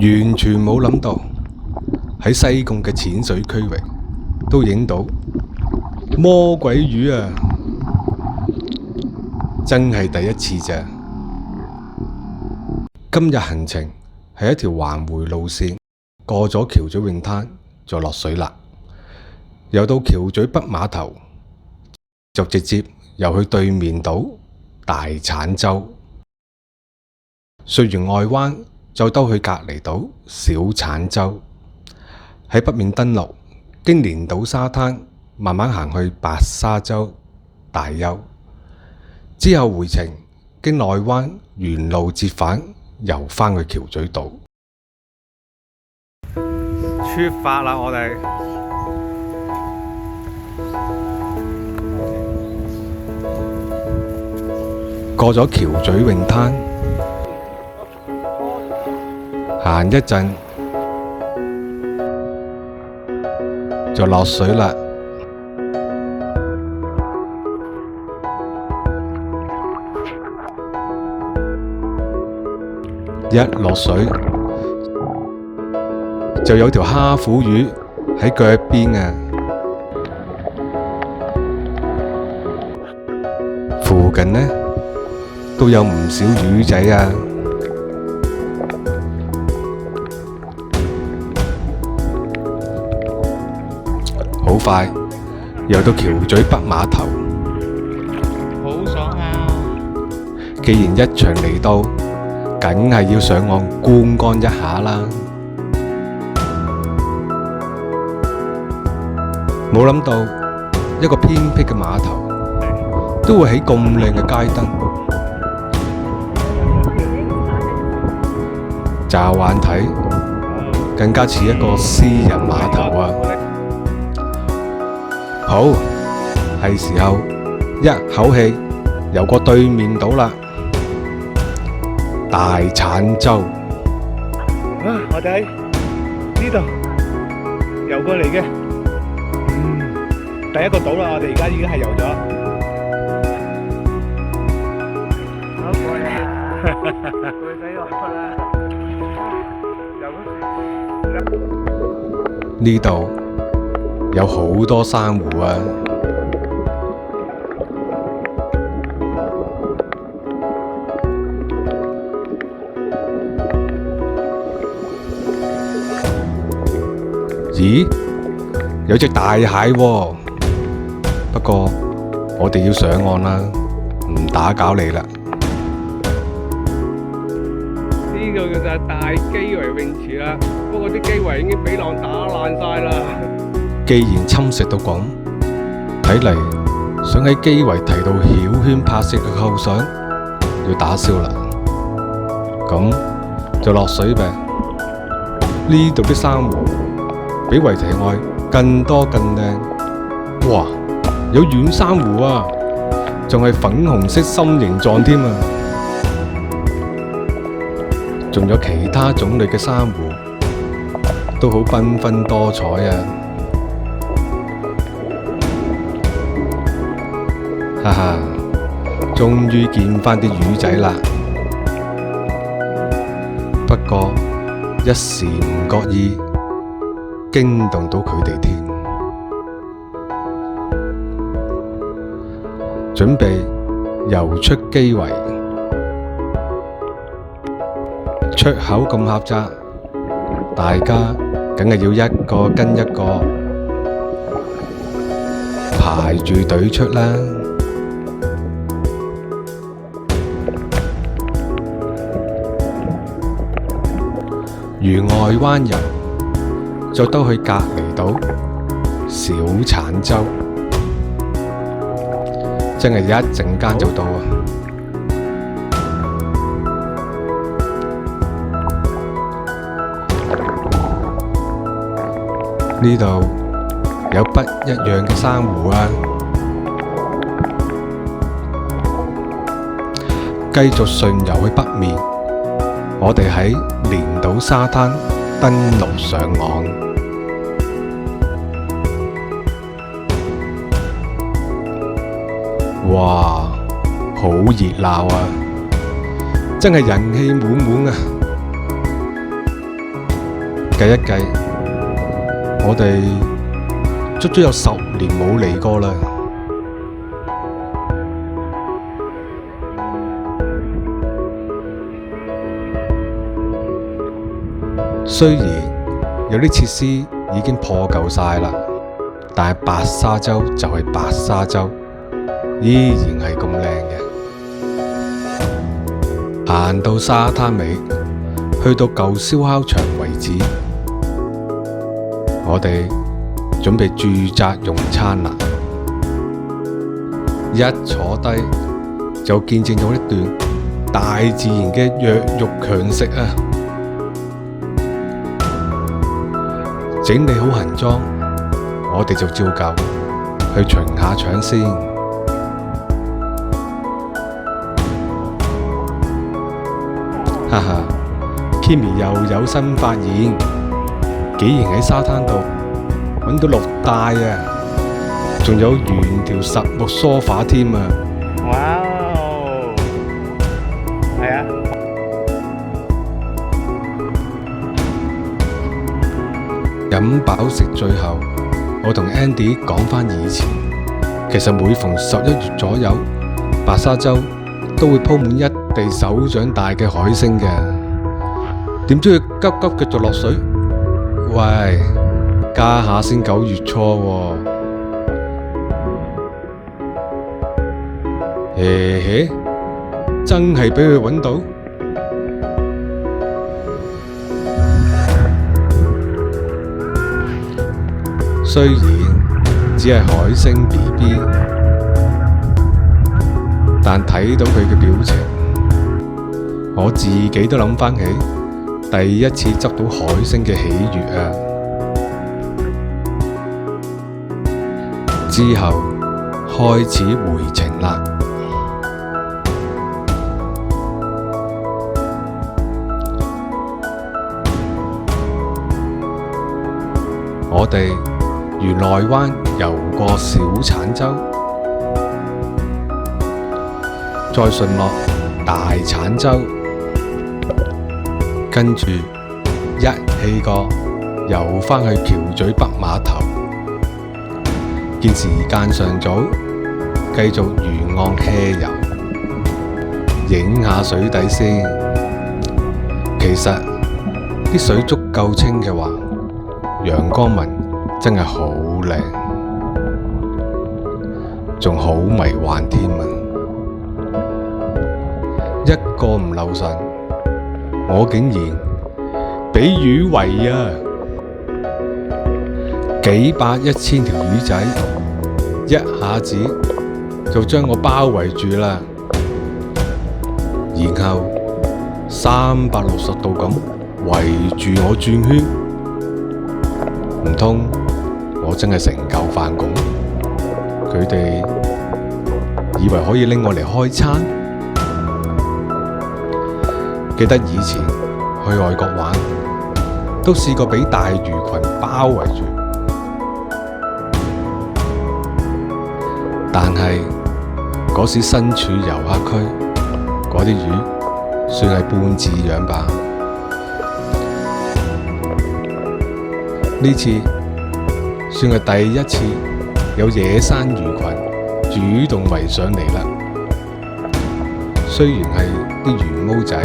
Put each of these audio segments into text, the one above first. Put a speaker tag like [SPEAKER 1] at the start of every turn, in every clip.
[SPEAKER 1] 完全冇諗到喺西貢嘅淺水區域都影到魔鬼魚啊！真係第一次咋。今日行程係一條環迴路線，過咗橋咀泳灘就落水啦，游到橋咀北碼頭就直接游去對面島大鏟洲，順完外灣再兜去隔離島小鏟洲，喺北面登陸，經連島沙灘慢慢行去白沙洲大丘，之後回程經內灣沿路折返游返去橋咀島。
[SPEAKER 2] 出發啦！我哋
[SPEAKER 1] 過咗橋咀泳灘，行一陣就落水啦。一落水就有條蝦虎魚喺腳邊啊！附近呢都有唔少魚仔啊！好快游到橋咀北碼頭，
[SPEAKER 2] 好爽啊！
[SPEAKER 1] 既然一場嚟到，梗係要上岸觀光一下啦！冇諗到一個偏僻嘅碼頭都會起咁靚嘅街燈，乍眼睇更加似一個私人碼頭啊！好，係時候一口氣游過對面島啦，大鏟洲。
[SPEAKER 2] 我哋喺呢度游過嚟嘅，第一個島啦，我哋而家已經係游咗。好過癮，攰死我啦！
[SPEAKER 1] 呢度有好多珊瑚啊！咦，有隻大蟹喎！不過我哋要上岸啦，唔打攪你啦。
[SPEAKER 2] 呢度就係大基圍泳池啦，不過啲基圍已經俾浪打爛晒啦。
[SPEAKER 1] 既然侵蝕到咁，睇嚟想喺基圍堤度繞圈拍攝嘅構想要打消啦。咁就落水唄。呢度啲珊瑚比圍堤外更多更靚。哇！有軟珊瑚啊，仲係粉紅色心形狀添啊！仲有其他種類嘅珊瑚，都好繽紛多彩啊！哈哈，終於見返啲魚仔啦！不過一時唔覺意驚動到佢哋添。準備游出基圍，出口咁狹窄，大家梗係要一個跟一個排住隊出啦。沿外灣游，再兜去隔離島小鏟洲。真係一陣間就到啊！呢度有不一樣嘅珊瑚啊！繼續順游去北面，我哋喺連島沙灘登陸上岸。哇，好熱鬧啊！真係人氣滿滿啊！計一計，我哋足足有10年冇嚟過啦。雖然有啲設施已經破舊晒啦，但係白沙洲就係白沙洲，依然係咁靚嘅。行到沙灘尾，去到舊燒烤場為止，我哋準備駐紮用餐啦。一坐低就見證咗一段大自然嘅弱肉強食啊！整理好行裝，我哋就照舊去巡下場先。哈哈 ，Kimi 又有新發現，竟然喺沙灘度搵到6帶啊！仲有原條實木梳化添啊！
[SPEAKER 2] 哇哦，係啊！
[SPEAKER 1] 飲飽食醉後，我同 Andy 講返以前，其實每逢11月左右，白沙洲都會鋪滿一地手掌大嘅海星嘅。點知佢急急嘅就落水，喂，家下先9月初喎，嘿嘿，真係俾佢搵到。雖然只係海星 BB， 但睇到佢嘅表情，我自己都諗返起第一次執到海星嘅喜悅啊！之後開始回程啦。我哋沿內灣遊過小產洲，再順落大產洲，跟住一氣過遊返去橋咀北碼頭。見時間尚早，繼續沿岸 hea 遊，影下水底先。其實啲水足夠清嘅話，陽光紋真係好靚，仲好迷幻添啊！一個唔留神，我竟然俾魚圍啊！幾百1000條魚仔，一下子就將我包圍住啦，然後360度咁圍住我轉圈。唔通我真係成嚿飯拱？佢哋以為可以拎我嚟開餐？記得以前去外國玩，都試過俾大魚群包圍住，但係嗰時身處遊客區，嗰啲魚算係半飼養吧。呢次算係第一次有野生魚群主動圍上嚟啦。雖然係啲魚毛仔，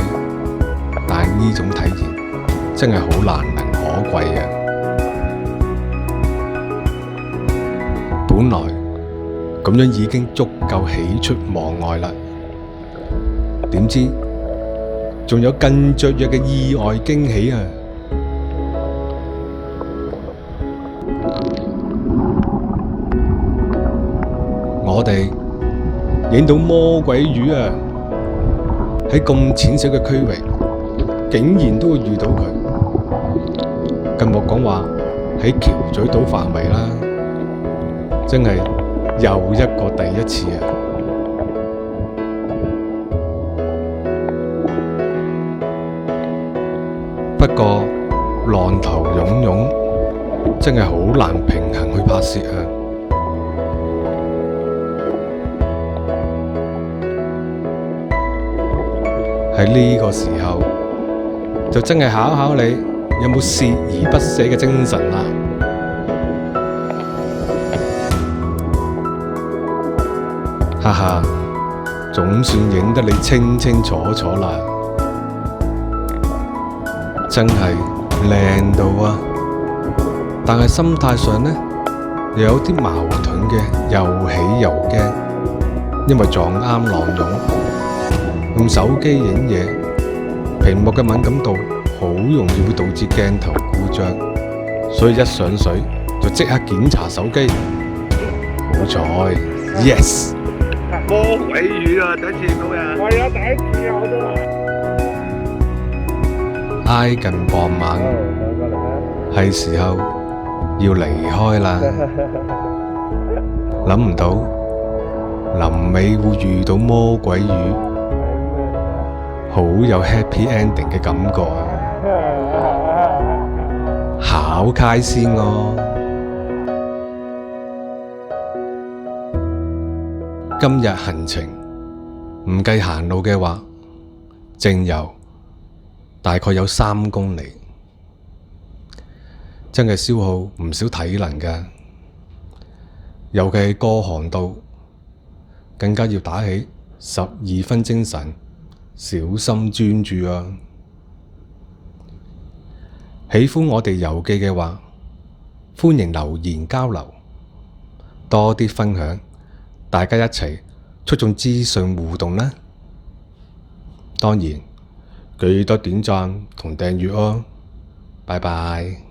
[SPEAKER 1] 但呢種體驗真係好難能可貴啊！本來咁樣已經足夠喜出望外啦，點知仲有更雀躍嘅意外驚喜啊！我哋影到魔鬼魚啊！喺咁淺小嘅區域，竟然都會遇到佢，更莫講話喺橋咀島範圍啦，真係又一個第一次啊！不過浪頭湧湧，真係好難平衡去拍攝啊！喺呢個時候，就真係考考你有冇鍥而不捨嘅精神啊？哈哈，總算影得你清清楚楚啦，真係靚到啊！但係心態上呢，又有啲矛盾嘅，又喜又驚，因為撞啱浪湧，用手機影嘢，屏幕嘅敏感度好容易會導致鏡頭故障，所以一上水就即刻檢查手機。好彩 ，yes！
[SPEAKER 2] 魔鬼魚啊！第一次到呀，係啊，第一次啊，我都
[SPEAKER 1] 挨近傍晚，係時候要離開啦。諗唔到臨尾會遇到魔鬼魚，好有 happy ending 嘅感覺啊！好開心哦！今日行程唔計行路嘅話，淨遊大概有3公里，真係消耗唔少體能㗎。尤其係過航道，更加要打起12分精神，小心專注啊！喜歡我哋遊記嘅話，歡迎留言交流，多啲分享。大家一齊促進資訊互動啦！當然記得點讚同訂閱哦，拜拜。